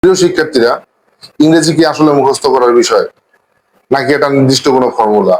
প্রিয় শিক্ষার্থীরা, ইংরেজি কি আসলে মুখস্থ করার বিষয়, নাকি এটা নির্দিষ্ট কোনো ফর্মুলা?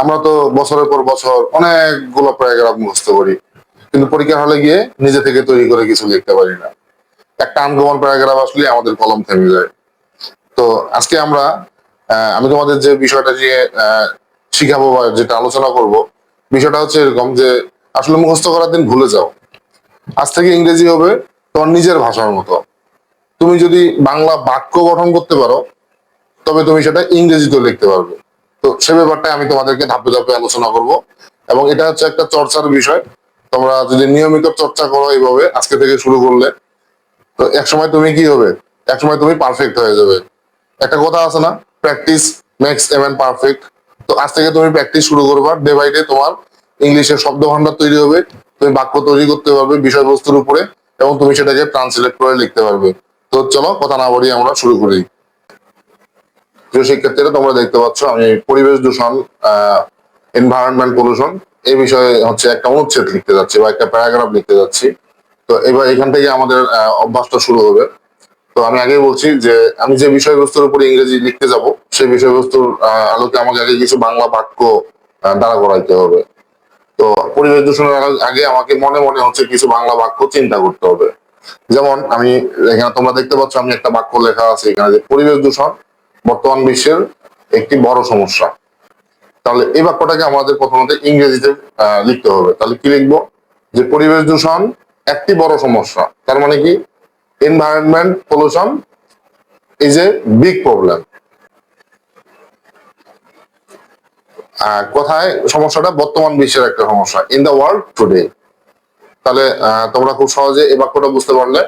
আমরা তো বছরের পর বছর অনেকগুলো প্যারাগ্রাফ মুখস্থ করি, কিন্তু পরীক্ষার হলে গিয়ে নিজে থেকে তৈরি করে কিছু লিখতে পারি না। একটা আনকমন প্যারাগ্রাফ আসলে আমাদের কলম থেমে যায়। তো আজকে আমি তোমাদের যে বিষয়টা নিয়ে শিখাবো বা যেটা আলোচনা করব, বিষয়টা হচ্ছে এরকম যে আসলে মুখস্থ করার দিন ভুলে যাও। আজ থেকে ইংরেজি হবে তোমার নিজের ভাষার মতো। তুমি যদি বাংলা বাক্য গঠন করতে পারো, তবে তুমি সেটা ইংরেজিতেও লিখতে পারবে। তো সে ব্যাপারটা আমি তোমাদেরকে ধাপে ধাপে আলোচনা করব, এবং এটা হচ্ছে একটা চর্চার বিষয়। তোমরা যদি নিয়মিত চর্চা করো এইভাবে আজকে থেকে শুরু করলে, তো একসময় তুমি কি হবে, একসময় তুমি পারফেক্ট হয়ে যাবে। একটা কথা আছে না, practice makes a man perfect. তো আজ থেকে তুমি প্র্যাকটিস শুরু করবা, ডে বাই ডে তোমার ইংলিশের শব্দ ভান্ডার তৈরি হবে, তুমি বাক্য তৈরি করতে পারবে বিষয়বস্তুর উপরে, এবং তুমি সেটাকে ট্রান্সলেট করে লিখতে পারবে। তো চলো কথা না বাড়িয়ে আমরা শুরু করি। প্রিয় শিক্ষার্থীরা, তোমরা দেখতে পাচ্ছ আমি পরিবেশ দূষণ, এনভায়রনমেন্ট পলিউশন এই বিষয়ে হচ্ছে একটা অনুচ্ছেদ লিখতে যাচ্ছি বা একটা প্যারাগ্রাফ লিখতে যাচ্ছি। তো এবার এখান থেকে আমাদের অভ্যাসটা শুরু হবে। তো আমি আগেই বলছি যে আমি যে বিষয়বস্তুর উপরে ইংরেজি লিখতে যাব, সেই বিষয়বস্তুর আলোকে আমাকে আগে কিছু বাংলা বাক্য দাঁড়া করাইতে হবে। তো পরিবেশ দূষণের আগে আমাকে মনে মনে হচ্ছে কিছু বাংলা বাক্য চিন্তা করতে হবে। যেমন আমি এখানে তোমরা দেখতে পাচ্ছ আমি একটা বাক্য লেখা আছে এখানে যে পরিবেশ দূষণ বর্তমান বিশ্বের একটি বড় সমস্যা। তাহলে এই বাক্যটাকে আমাদের প্রথমত ইংরেজিতে লিখতে হবে। তাহলে কি লিখবো, যে পরিবেশ দূষণ একটি বড় সমস্যা। তার মানে কি, environment pollution is a big problem. কোথায় সমস্যাটা, বর্তমান বিশ্বের একটা সমস্যা, ইন দ্য ওয়ার্ল্ড টুডে। তাহলে তোমরা খুব সহজে এই বাক্যটা বুঝতে পারলে।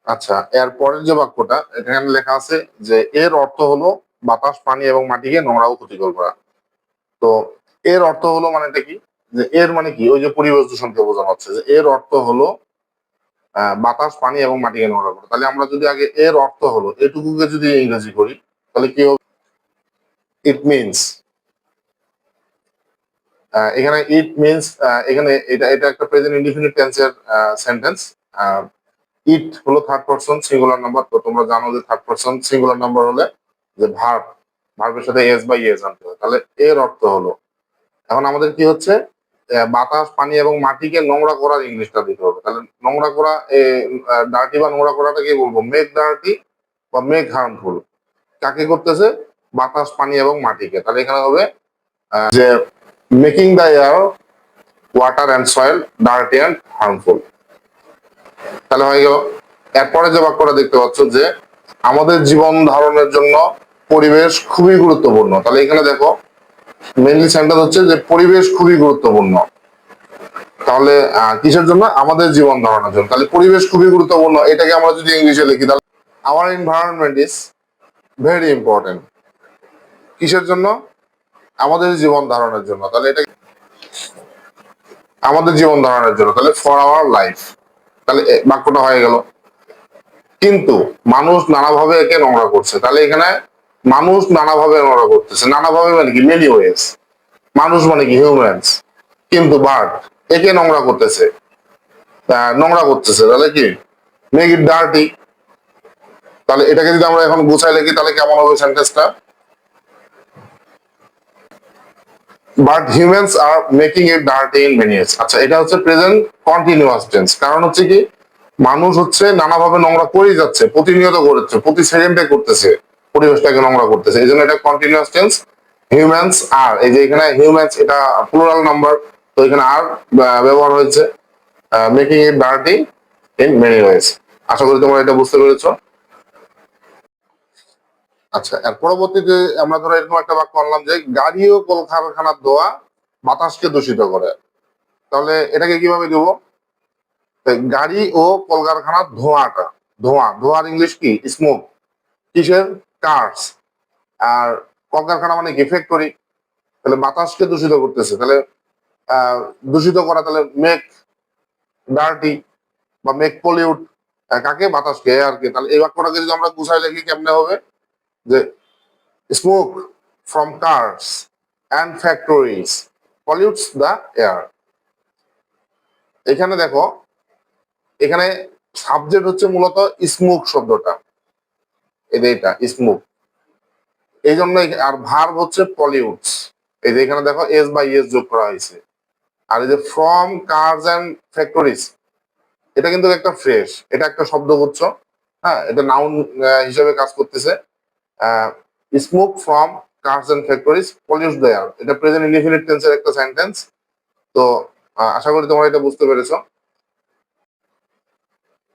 আচ্ছা, এর পরের যে বাক্যটা এখানে লেখা আছে যে এর অর্থ হলো বাতাস, পানি এবং মাটিকে নোংরা ও ক্ষতিকর করা। তো এর অর্থ হলো মানেটা কি, যে এর মানে কি, ওই যে পরিবেশ দূষণকে বোঝানো হচ্ছে যে এর অর্থ হলো বাতাস, পানি এবং মাটিকে নোংরা করা। তাহলে আমরা যদি আগে এর অর্থ হলো এটুকুকে যদি ইংরেজি করি, তাহলে কি হবে, ইট মিনস। এখানে ইট মিনস, এখানে এটা এটা একটা প্রেজেন্ট ইনডিফিনিট টেন্সের সেন্টেন্স। ইট হলো থার্ড পারসন সিঙ্গুলার নাম্বার। তো তোমরা জানো যে থার্ড পারসন সিঙ্গুলার নাম্বার হলে যে ভার্বের সাথে এস বা ইএস আনতে হয়। তাহলে এর অর্থ হলো, এখন আমাদের কি হচ্ছে, বাতাস, পানি এবং মাটিকে নোংরা করার ইংলিশটা দিতে হবে। তাহলে নোংরা করা, ডার্টি বা নোংরা করাটা কি বলবো, মেক ডার্টি বা মেক হার্মফুল। কাকে করতেছে, বাতাস, পানি এবং মাটিকে। তাহলে এখানে হবে যে making the air, water and soil dirty and harmful. তাহলে হয়ে গেল। এরপরে যে বাক্যটা দেখতে পাচ্ছ যে আমাদের জীবন ধারণের জন্য পরিবেশ খুবই গুরুত্বপূর্ণ। তাহলে এখানে দেখো মেইনলি সেন্টেন্স হচ্ছে যে পরিবেশ খুবই গুরুত্বপূর্ণ। তাহলে কিসের জন্য, আমাদের জীবন ধারণের জন্য। তাহলে পরিবেশ খুবই গুরুত্বপূর্ণ, এটাকে আমরা যদি ইংলিশে লিখি, তাহলে our environment is very important. কিসের জন্য, আমাদের জীবন ধারণের জন্য। তাহলে এটা আমাদের জীবন ধারণের জন্য, তাহলে ফর আওয়ার লাইফ। তাহলে বাক্যটা হয়ে গেল। কিন্তু মানুষ নানাভাবে একে নোংরা করছে। তাহলে এখানে মানুষ নানাভাবে নোংরা করতেছে, নানাভাবে মানে কি, মেনি ওয়েজ। মানুষ মানে কি, হিউম্যানস। কিন্তু বাট একে নোংরা করতেছে, নোংরা করতেছে, তাহলে কি, মেক ইট ডার্টি। তাহলে এটাকে যদি আমরা এখন গুছাই লিখি, তাহলে কেমন হবে সেন্টেন্সটা, but humans are making it dirty in many wedge. আচ্ছা, এটা হচ্ছে প্রেজেন্ট কন্টিনিউয়াস টেন্স। কারণ হচ্ছে কি, মানুষ হচ্ছে নানাভাবে নোংরা করেই যাচ্ছে, প্রতিনিয়ত করছে, প্রতি সেকেন্ডে করতেছে, পরিবেশটাকে নোংরা করতেছে। এই জন্য এটা কন্টিনিউয়াস টেন্স। হিউম্যানস আর, এই যে এখানে হিউম্যানস এটা প্লুরাল নাম্বার, তো এখানে আর ব্যবহার হয়েছে, making it dirty in many ways. আশা করি তোমরা এটা বুঝতে পেরেছো। আচ্ছা, এর পরবর্তীতে আমরা ধরো এরকম একটা বাক্য আনলাম যে গাড়ি ও কলকারখানার ধোঁয়া বাতাসকে দূষিত করে। তাহলে এটাকে কিভাবে দেবো, গাড়ি ও কলকারখানার ধোঁয়াটা, ধোঁয়ার ইংলিশ কি, স্মোক। কিসের, কার্স। আর কলকারখানা মানে কি, ফ্যাক্টরি। তাহলে বাতাসকে দূষিত করতেছে, তাহলে দূষিত করা, তাহলে মেক ডার্টি বা মেক পলিউট। কাকে, বাতাসকে, আর কি। তাহলে এই বাক্যটাকে যদি আমরা গুছাই লিখি কেমনে হবে, যে smoke from cars and factories pollutes the air. এখানে দেখো, এখানে সাবজেক্ট হচ্ছে মূলত স্মোক শব্দটা, এই যে এটা স্মোক, এই জন্য। আর ভার্ব হচ্ছে পলিউটস, এই যে এখানে দেখো এস বাই এস যোগ করা হয়েছে। আর এই যে ফ্রম কার্স এন্ড ফ্যাক্টরিজ, এটা কিন্তু একটা ফ্রেশ, এটা একটা শব্দগুচ্ছ। হ্যাঁ, এটা নাউন হিসেবে কাজ করতেছে। Smoke from cars and factories pollutes the air, এটা প্রেজেন্ট ইনডিফিনিট টেন্সের একটা সেন্টেন্স। তো আশা করি তোমরা এটা বুঝতে পেরেছো।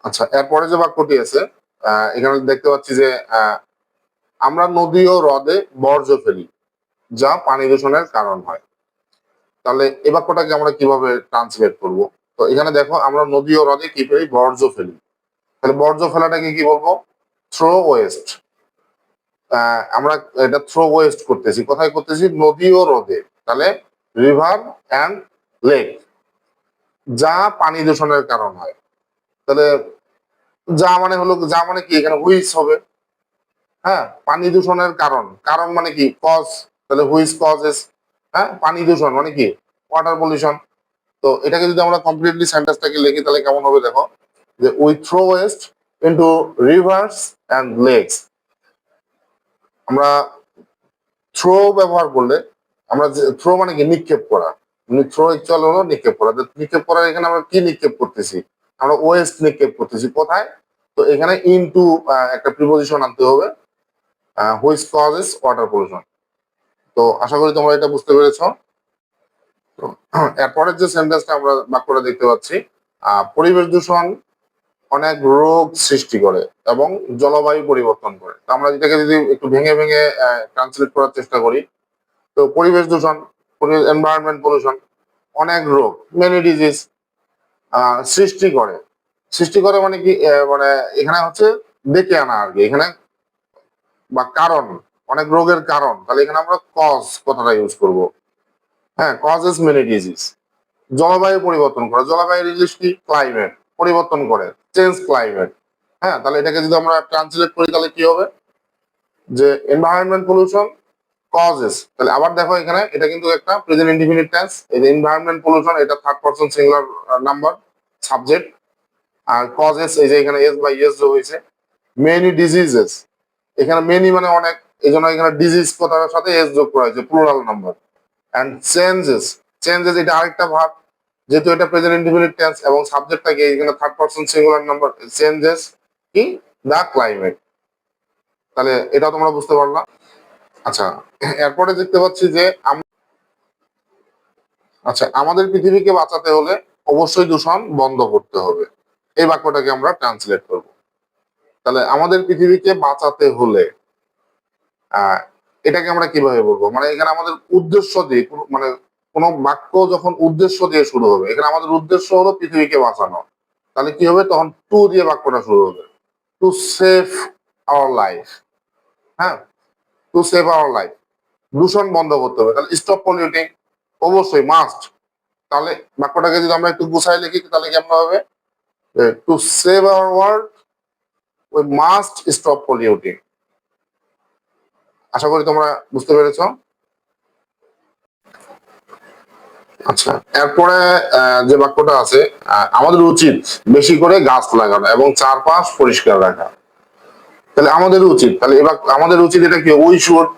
আচ্ছা, এরপরে যে বাক্যটি আছে, এখানে দেখতে পাচ্ছি যে আমরা নদী ও হ্রদে বর্জ্য ফেলি যা পানি দূষণের কারণ হয়। তাহলে এই বাক্যটাকে আমরা কিভাবে ট্রান্সলেট করব? তো এখানে দেখো, আমরা নদী ও হ্রদে কি ফেলি? বর্জ্য ফেলি। তাহলে বর্জ্য ফেলাটাকে কি বলবো? Throw waste. আমরা এটা থ্রো ওয়েস্ট করতেছি, কোথায় করতেছি? নদী ও হ্রদে। তাহলে রিভার অ্যান্ড লেক, যা পানি দূষণের কারণ হয়। তাহলে যা মানে হলো, যা মানে কি? এখানে হুইচ হবে। হ্যাঁ, পানি দূষণের কারণ, কারণ মানে কি? কজ। তাহলে হুইচ কজেস, হ্যাঁ, পানি দূষণ মানে কি? Water pollution. তো এটাকে যদি আমরা কমপ্লিটলি সেন্টেন্সটাকে লিখি তাহলে কেমন হবে দেখো, যে we throw waste into rivers and lakes. আমরা থ্রো ব্যবহার করলে, আমরা যে থ্রো মানে কি? নিক্ষেপ করা। মানে থ্রো অ্যাকচুয়াল হলো নিক্ষেপ করা। তো নিক্ষেপ করার এখানে আমরা কি নিক্ষেপ করতেছি? আমরা ওয়েস্ট নিক্ষেপ করতেছি কোথায়? তো এখানে ইনটু একটা প্রিপোজিশন আনতে হবে, হুইচ কজেস ওয়াটার পলিউশন। তো আশা করি তোমরা এটা বুঝতে পেরেছো। তো এরপরের যে সেন্টেন্সটা আমরা বাক্যটা দেখতে পাচ্ছি, পরিবেশ দূষণ অনেক রোগ সৃষ্টি করে এবং জলবায়ু পরিবর্তন করে। তো আমরা এটাকে যদি একটু ভেঙে ভেঙে ট্রান্সলেট করার চেষ্টা করি, তো পরিবেশ দূষণ, এনভায়রনমেন্ট পলিউশন, অনেক রোগ, মেনি ডিজিজ সৃষ্টি করে। সৃষ্টি করে মানে কি? মানে এখানে হচ্ছে ডেকে আনা আর কি, এখানে বা কারণ, অনেক রোগের কারণ। তাহলে এখানে আমরা কজ কথাটা ইউজ করব। হ্যাঁ, কজেস মেনি ডিজিজ। জলবায়ু পরিবর্তন করে, জলবায়ুর ইংলিশ কি? ক্লাইমেট। পরিবর্তন করে, চেঞ্জ ক্লাইমেট। হ্যাঁ, তাহলে এটাকে যদি আমরা ট্রান্সলেট করি তাহলে কি হবে? যে এনভায়রনমেন্ট পলিউশন কজেস। তাহলে আবার দেখো, এখানে এটা কিন্তু একটা প্রেজেন্ট ইনডিফিনিট টেন্স। এই যে এনভায়রনমেন্ট পলিউশন, এটা third person singular number subject. আর কজেস, এই যে এখানে এস বাই এস যোগ হয়েছে। মেনি ডিজিজেস, এখানে মেনি মানে অনেক, এই জন্য এখানে ডিজিজ কথাটার সাথে এস যোগ করা হয়েছে, plural number. And changes, changes এটা আরেকটা ভার্ব, যেহেতু এটা প্রেজেন্ট ইনডিফিনিট টেন্স এবং সাবজেক্টটাকে এখানে third person singular number, changes কি? দা ক্লাইমেট। তাহলে এটা তোমরা বুঝতে পারলা। আচ্ছা, এরপরে দেখতে পাচ্ছি যে আচ্ছা, আমাদের পৃথিবীকে বাঁচাতে হলে অবশ্যই দূষণ বন্ধ করতে হবে। এই বাক্যটাকে আমরা ট্রান্সলেট করব। তাহলে আমাদের পৃথিবীকে বাঁচাতে হলে আহ এটাকে আমরা কিভাবে বলবো? মানে এখানে আমাদের উদ্দেশ্য দিয়ে মানে কোনো বাক্য যখন উদ্দেশ্য দিয়ে শুরু হবে, এখানে আমাদের উদ্দেশ্য হলো পৃথিবীকে বাঁচানো, তাহলে কি হবে? তখন টু দিয়ে বাক্যটা শুরু হবে। To save our life. হ্যাঁ, টু সেভ আওয়ার লাইফ, দূষণ বন্ধ করতে হবে। তাহলে স্টপ পলিউটিং, অবশ্যই মাস্ট। তাহলে বাক্যটাকে যদি আমরা একটু গুছাই লিখি তাহলে কেমন হবে? To save our world we must stop polluting. আশা করি তোমরা বুঝতে পেরেছো। আচ্ছা, এরপরে যে বাক্যটা আছে, আমাদের উচিত বেশি করে গাছ লাগানো এবং চারপাশ পরিষ্কার রাখা। তাহলে আমাদের উচিত, তাহলে এবার আমাদের উচিত এটা কি? উই শুড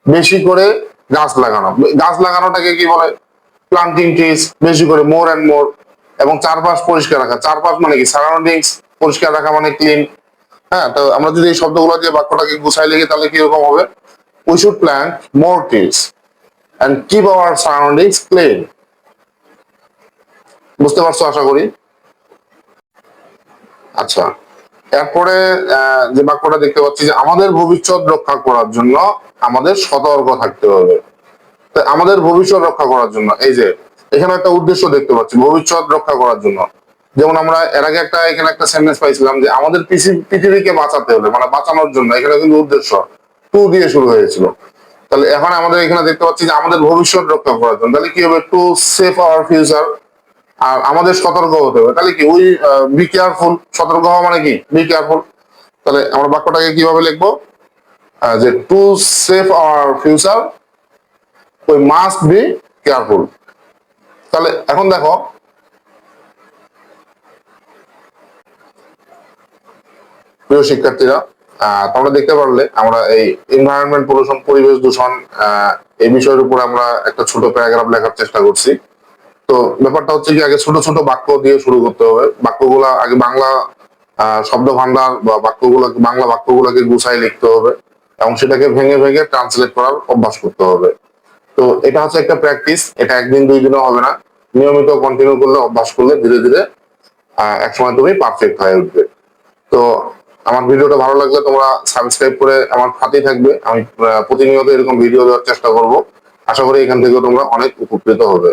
বেশি করে গাছ লাগানো। গাছ লাগানোটাকে কি বলে? প্লান্টিং ট্রিজ, বেশি করে, মোর অ্যান্ড মোর। এবং চারপাশ পরিষ্কার রাখা, চারপাশ মানে কি? সারাউন্ডিংস। পরিষ্কার রাখা মানে ক্লিন। হ্যাঁ, তো আমরা যদি এই শব্দগুলো দিয়ে বাক্যটাকে গুছাই লিখি তাহলে কিরকম হবে? We should plant more trees and keep our surroundings clean. বুঝতে পারছো আশা করি। আচ্ছা, এরপরে যে বাক্যটা দেখতে পাচ্ছি, যে আমাদের ভবিষ্যৎ রক্ষা করার জন্য আমাদের সতর্ক থাকতে হবে। আমাদের ভবিষ্যৎ রক্ষা করার জন্য, এই যে এখানে একটা উদ্দেশ্য দেখতে পাচ্ছি, ভবিষ্যৎ রক্ষা করার জন্য। যেমন আমরা এর আগে একটা এখানে একটা সেন্টেন্স পাইছিলাম যে আমাদের পৃথিবীকে বাঁচাতে হলে, মানে বাঁচানোর জন্য, এখানে কিন্তু উদ্দেশ্য টু দিয়ে শুরু হয়েছিল। তাহলে এখন আমাদের এখানে দেখতে পাচ্ছি যে আমাদের ভবিষ্যৎ রক্ষা করার জন্য, তাহলে কি হবে? To save our future. আর আমাদের সতর্ক হতে হবে, তাহলে কি? We be careful. সতর্ক হওয়া মানে কি? Be careful. তাহলে আমরা বাক্যটাকে কিভাবে লিখবো? যে to save our future we must be careful. তাহলে এখন দেখো, প্রিয় শিক্ষার্থীরা, তোমরা দেখতে পারলে আমরা এই এনভায়রনমেন্ট পলিউশন, পরিবেশ দূষণ, এই বিষয়ের উপর আমরা একটা ছোট প্যারাগ্রাফ লেখার চেষ্টা করছি। তো ব্যাপারটা হচ্ছে কি, আগে ছোট ছোট বাক্য দিয়ে শুরু করতে হবে। বাক্যগুলা আগে বাংলা শব্দ ভান্ডার বা বাংলা বাক্যগুলোকে গুছাই লিখতে হবে এবং সেটাকে ভেঙে ভেঙে ট্রান্সলেট করার অভ্যাস করতে হবে। তো এটা হচ্ছে একটা প্র্যাকটিস, এটা একদিন দুই দিনও হবে না, নিয়মিত কন্টিনিউ করলে, অভ্যাস করলে ধীরে ধীরে একসময় তুমি পারফেক্ট হয়ে উঠবে। তো আমার ভিডিওটা ভালো লাগলে তোমরা সাবস্ক্রাইব করে আমার সাথেই থাকবে। আমি প্রতিনিয়ত এরকম ভিডিও দেওয়ার চেষ্টা করব। আশা করি এখান থেকে তোমরা অনেক উপকৃত হবে।